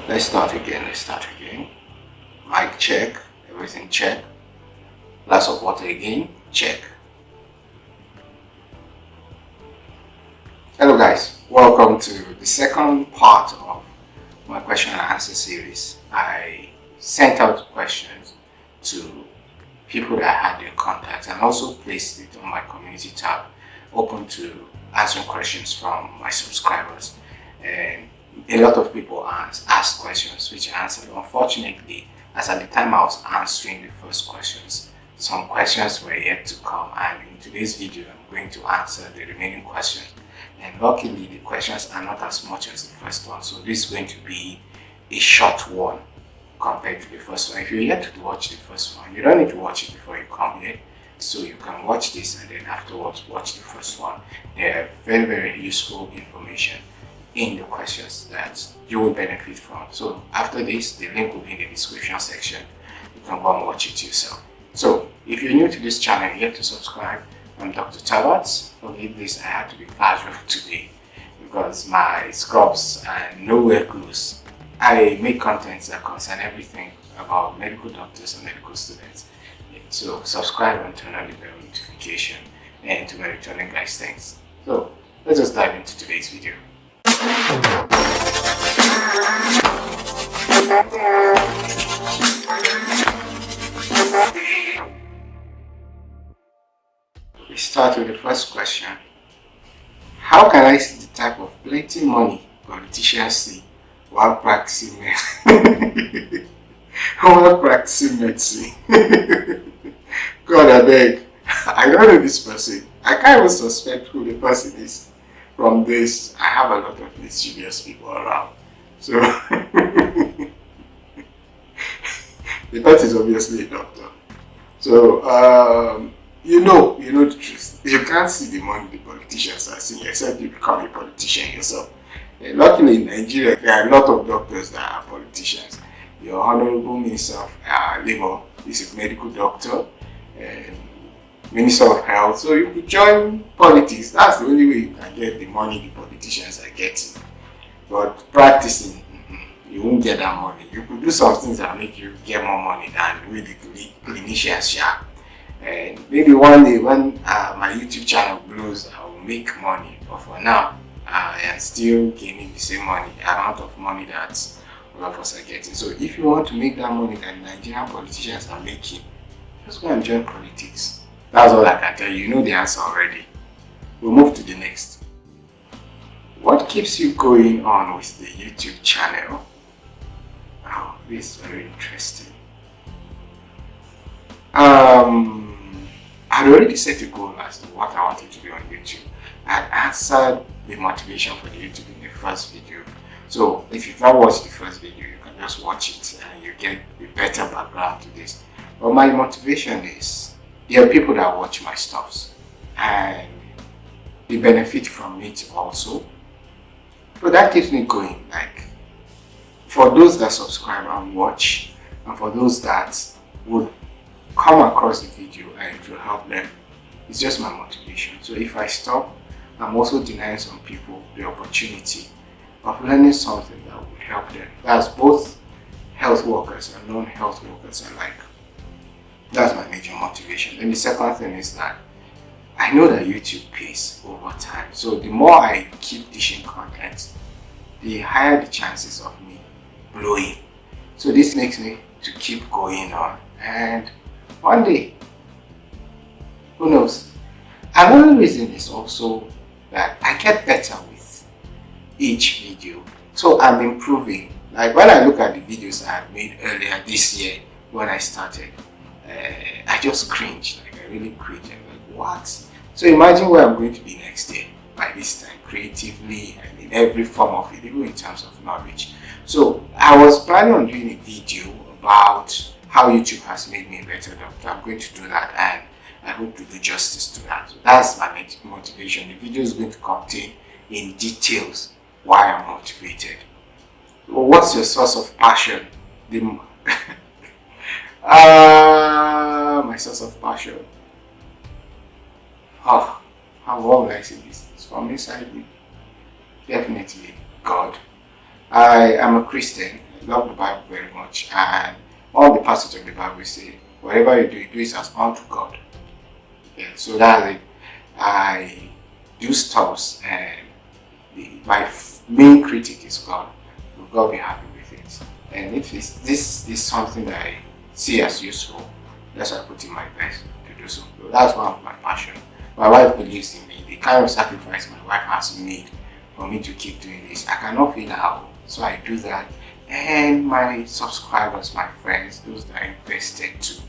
Let's start again. Mic check. Everything check. Glass of water again. Check. Hello guys. Welcome to the second part of my question and answer series. I sent out questions to people that had their contacts and also placed it on my community tab open to answering questions from my subscribers. And a lot of people asked questions which I answered. Unfortunately, as at the time I was answering the first questions, some questions were yet to come, and in today's video I'm going to answer the remaining questions. And luckily the questions are not as much as the first one, so this is going to be a short one compared to the first one. If you're yet to watch the first one, you don't need to watch it before you come here, so you can watch this and then afterwards watch the first one. There are very useful information in the questions that you will benefit from. So after this, the link will be in the description section. You can go and watch it yourself. So if you're new to this channel, you have to subscribe. I'm Dr. Talbot. Forgive this, I had to be casual today because my scrubs and nowhere close. I make contents that concern everything about medical doctors and medical students. So subscribe and turn on the bell notification. And to my returning guys, thanks. So let's just dive into today's video. We start with the first question. How can I see the type of plenty money politicians see while practicing medicine? God, I beg. I don't know this person. I can't even suspect who the person is. From this, I have a lot of mischievous people around. So, the person is obviously a doctor. So, you know the truth. You can't see the money the politicians are seeing except you become a politician yourself. And luckily in Nigeria, there are a lot of doctors that are politicians. Your Honorable Minister of Labour is a medical doctor, and Minister of Health. So you could join politics. That's the only way you can get the money the politicians are getting. But practicing, you won't get that money. You could do some things that make you get more money than with the clinicians share. And maybe one day when my YouTube channel blows, I will make money. But for now, I am still gaining the same money, amount of money that all of us are getting. So if you want to make that money that Nigerian politicians are making, just go and join politics. That's all I can tell you. You know the answer already. We'll move to the next. What keeps you going on with the YouTube channel? Oh, this is very interesting. I'd already set a goal as to what I wanted to do on YouTube. I had answered the motivation for the YouTube in the first video. So if you've not watched the first video, you can just watch it and you get a better background to this. But my motivation is, there are people that watch my stuffs and they benefit from it also. So that keeps me going. Like, for those that subscribe and watch, and for those that would come across the video and it will help them, it's just my motivation. So if I stop, I'm also denying some people the opportunity of learning something that would help them. That's both health workers and non-health workers alike. That's my major motivation. And the second thing is that I know that YouTube pays over time. So the more I keep dishing content, the higher the chances of me blowing. So this makes me to keep going on. And one day, who knows? Another reason is also that I get better with each video. So I'm improving. Like when I look at the videos I had made earlier this year when I started, I just cringe. Like I really cringe. I'm like, what? So imagine where I'm going to be next year by this time, creatively and in every form of it, even in terms of knowledge. So I was planning on doing a video about how YouTube has made me a better doctor. I'm going to do that and I hope to do justice to that. So that's my motivation. The video is going to contain in details why I'm motivated. Well, what's your source of passion? My source of passion. Oh, how will I say this? It's from inside me. Definitely God. I am a Christian. love the Bible very much, and all the passages of the Bible say, whatever you do it as unto God. Yeah, so that's it. I do stuffs, and my main critic is God. Will God be happy with it? And if this is something that I see as useful, that's why I put in my best to do so. So that's one of my passion. My wife believes in me. The kind of sacrifice my wife has made for me to keep doing this, I cannot feel how. So I do that. And my subscribers, my friends, those that are invested too,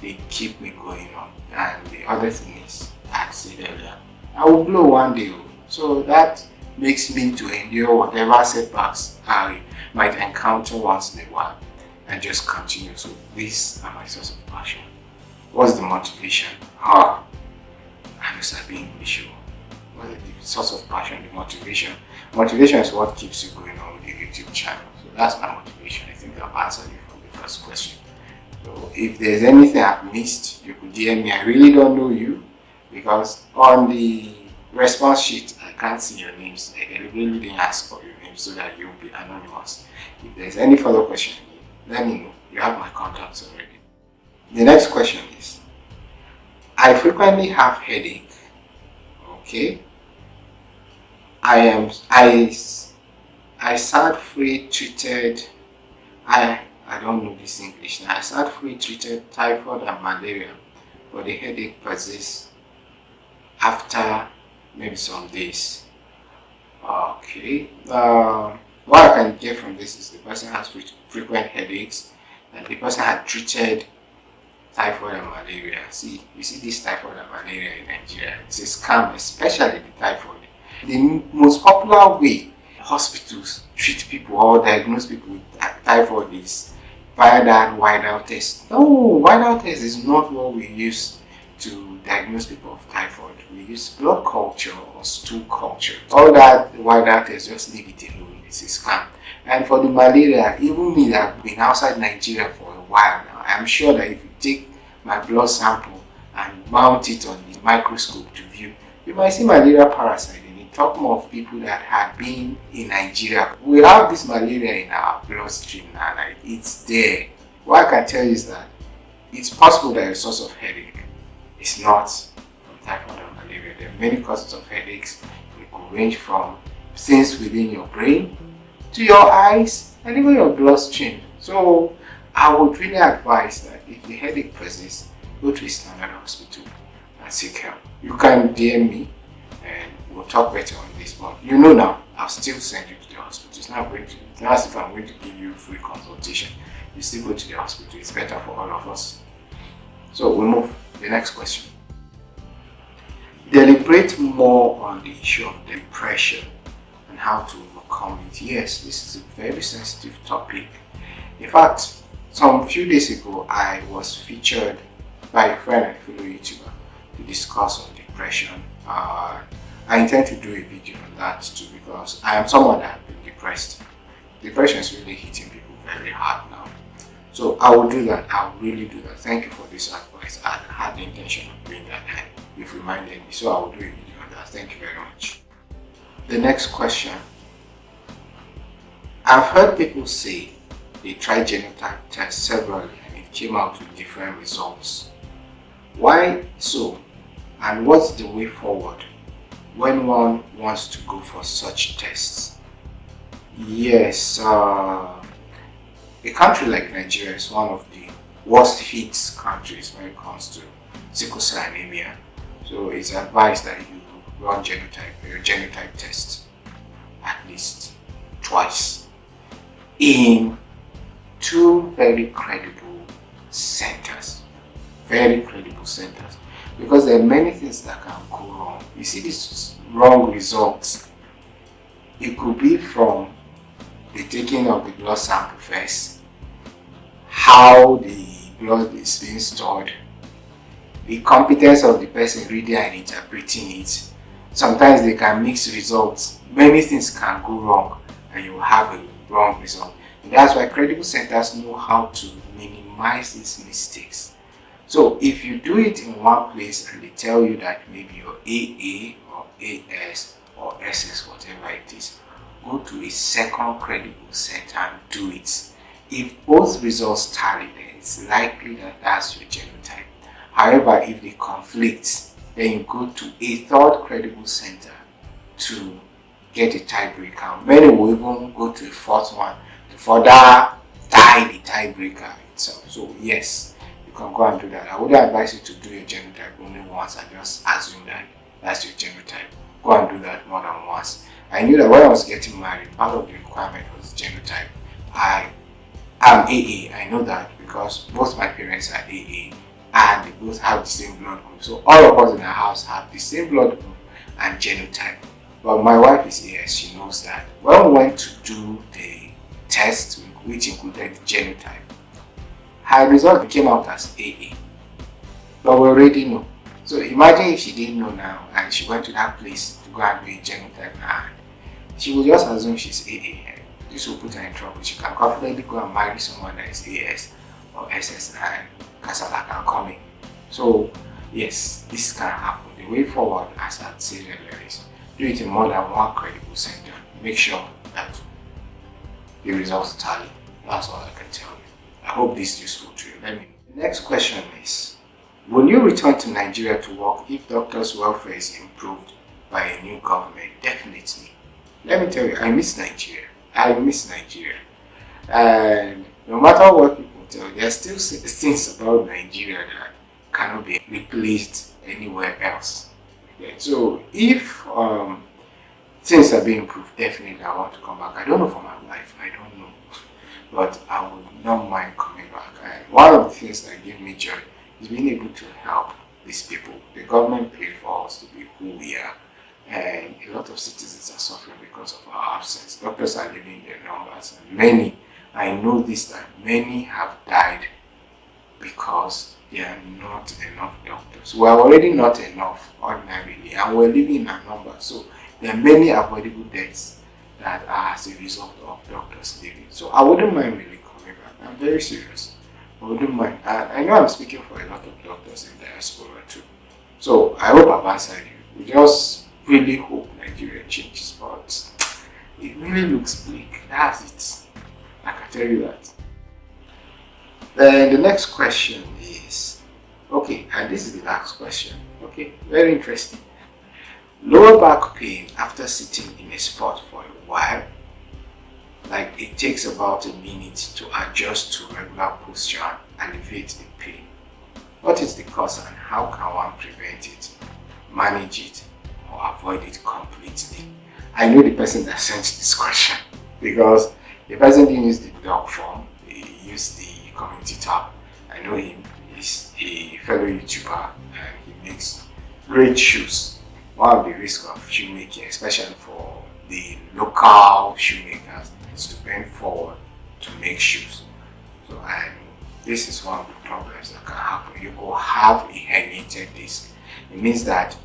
they keep me going on. And the other thing is, I said earlier, I will blow one day. So that makes me to endure whatever setbacks I might encounter once in a while and just continue. So these are my source of passion. What's the motivation? I'm just being English. What's the source of passion, the motivation? Motivation is what keeps you going on with your YouTube channel. So that's my motivation. I think I've answered you from the first question. So if there's anything I've missed, you could DM me. I really don't know you because on the response sheet, I can't see your names. I deliberately didn't ask for your name so that you'll be anonymous. If there's any further question, let me know. You have my contacts already. The next question is, I frequently have headache. Okay. I SAD-free treated. I don't know this English now. I SAD-free treated typhoid and malaria, but the headache persists after maybe some days. Okay. What I can get from this is the person has frequent headaches, and the person had treated typhoid and malaria. See, you see this typhoid and malaria in Nigeria. It's a scam, especially the typhoid. The most popular way hospitals treat people or diagnose people with typhoid is via that whiteout test. No, whiteout test is not what we use to diagnose people of typhoid. We use blood culture or stool culture. All that whiteout test, just leave it alone. It's a scam. And for the malaria, even me that have been outside Nigeria for a while now, I'm sure that if you take my blood sample and mount it on the microscope to view, you might see malaria parasite in it. Talk more of people that have been in Nigeria. We have this malaria in our bloodstream now, like it's there. What I can tell you is that it's possible that a source of headache is not from typhoid or malaria. There are many causes of headaches. It could range from things within your brain to your eyes and even your bloodstream. So I would really advise that if the headache persists, go to a standard hospital and seek help. You can DM me and we'll talk better on this, but you know now, I'll still send you to the hospital. It's not as if I'm going to give you free consultation. You still go to the hospital. It's better for all of us. So we'll move to the next question. Deliberate more on the issue of depression and how to overcome it. Yes, this is a very sensitive topic. In fact, some few days ago, I was featured by a friend and fellow YouTuber to discuss on depression. I intend to do a video on that too because I am someone that has been depressed. Depression is really hitting people very hard now. So I will do that. I will really do that. Thank you for this advice. I had the intention of doing that and you've reminded me. So I will do a video on that. Thank you very much. The next question. I've heard people say they tried genotype tests severally and it came out with different results. Why so? And what's the way forward when one wants to go for such tests? Yes, a country like Nigeria is one of the worst hit countries when it comes to sickle cell anemia. So it's advised that you run your genotype test at least twice in two very credible centers. Very credible centers. Because there are many things that can go wrong. You see these wrong results. It could be from the taking of the blood sample first, how the blood is being stored, the competence of the person reading and interpreting it. Sometimes they can mix results. Many things can go wrong and you will have a wrong result. And that's why credible centers know how to minimize these mistakes. So if you do it in one place and they tell you that maybe your AA or AS or SS, whatever it is, go to a second credible center and do it. If both results tally, then it's likely that that's your genotype. However, if they conflict, then you go to a third credible center to get a tiebreaker. Many will even go to a fourth one to further tie the tiebreaker itself. So yes, you can go and do that. I would advise you to do your genotype only once and just assume that that's your genotype. Go and do that more than once. I knew that when I was getting married, part of the requirement was genotype. I am AA. I know that because both my parents are AA and they both have the same blood group. So all of us in our house have the same blood group and genotype. But my wife is AS. She knows that. When we went to do the test, which included the genotype, her result came out as AA. But we already know. So imagine if she didn't know now and she went to that place to go and do a genotype and she will just assume she's AA. This will put her in trouble. She can confidently go and marry someone that is AS or SS and Kasala can come in. So yes, this can happen. The way forward, as I said earlier, is do it in more than one credible center. Make sure that the results tally. That's all I can tell you. I hope this is useful to you. Let me know. The next question is, will you return to Nigeria to work if doctors' welfare is improved by a new government? Definitely. Let me tell you, I miss Nigeria. I miss Nigeria. And no matter what people tell, there are still things about Nigeria that cannot be replaced anywhere else. Okay? So if things are being improved, definitely I want to come back. I don't know for my life, I don't know. But I would not mind coming back. And one of the things that give me joy is being able to help these people. The government paid for us to be who we are. And a lot of citizens are suffering because of our absence. Doctors are leaving their numbers. And many, I know this, that many have died because there are not enough doctors. We are already not enough ordinarily and we're living in our numbers. So there are many avoidable deaths that are as a result of doctors leaving. So I wouldn't mind really coming back. I'm very serious. I wouldn't mind. I know I'm speaking for a lot of doctors in diaspora too. So I hope I've answered you. We just really hope Nigeria changes, but it really looks bleak. That's it. I can tell you that. Then the next question is, okay, and this is the last question. Okay, very interesting. Lower back pain after sitting in a spot for a while, like it takes about a minute to adjust to regular posture and alleviate the pain. What is the cause and how can one prevent it, manage it, or avoid it completely? I know the person that sent this question because the person didn't use the blog form, he used the community tab. I know him, he's a fellow YouTuber and he makes great shoes. One of the risks of shoemaking, especially for the local shoemakers, is to bend forward to make shoes. So, and this is one of the problems that can happen. You will have a herniated disc. It means that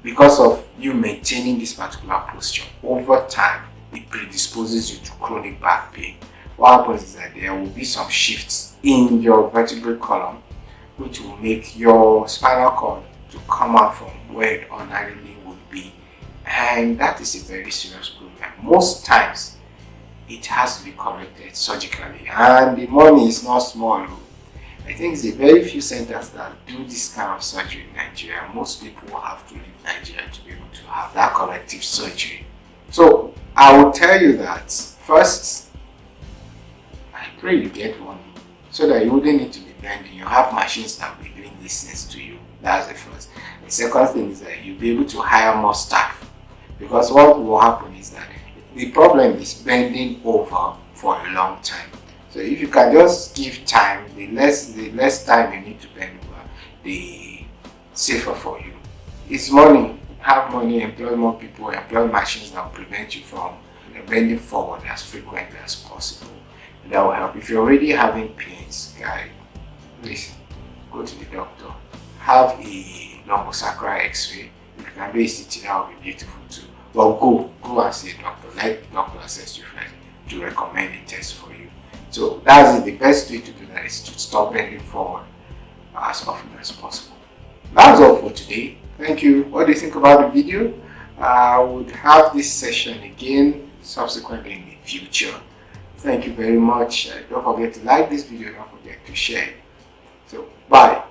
because of you maintaining this particular posture over time, it predisposes you to chronic back pain. What happens is that there will be some shifts in your vertebral column, which will make your spinal cord to come out from where it ordinarily would be, and that is a very serious problem. Most times it has to be corrected surgically, and the money is not small. I think it's a very few centers that do this kind of surgery in Nigeria. Most people will have to leave Nigeria to be able to have that corrective surgery. So I will tell you that first, I pray you get money so that you wouldn't need to be bending. You have machines that will be doing these things to you. That's the first. The second thing is that you'll be able to hire more staff, because what will happen is that the problem is bending over for a long time. So if you can just give time, the less time you need to bend over, the safer for you. It's money. Have money, employ more people, employ machines that will prevent you from bending forward as frequently as possible. And that will help. If you're already having pains, guys, please go to the doctor. Have a lumbosacral x-ray. If you can do a CT, that would be beautiful too. But go and see a doctor. Let the doctor assess you first to recommend a test for you. So that's it. The best way to do that is to stop bending forward as often as possible. That's all for today. Thank you. What do you think about the video? I would have this session again subsequently in the future. Thank you very much. Don't forget to like this video. Don't forget to share it. So, bye.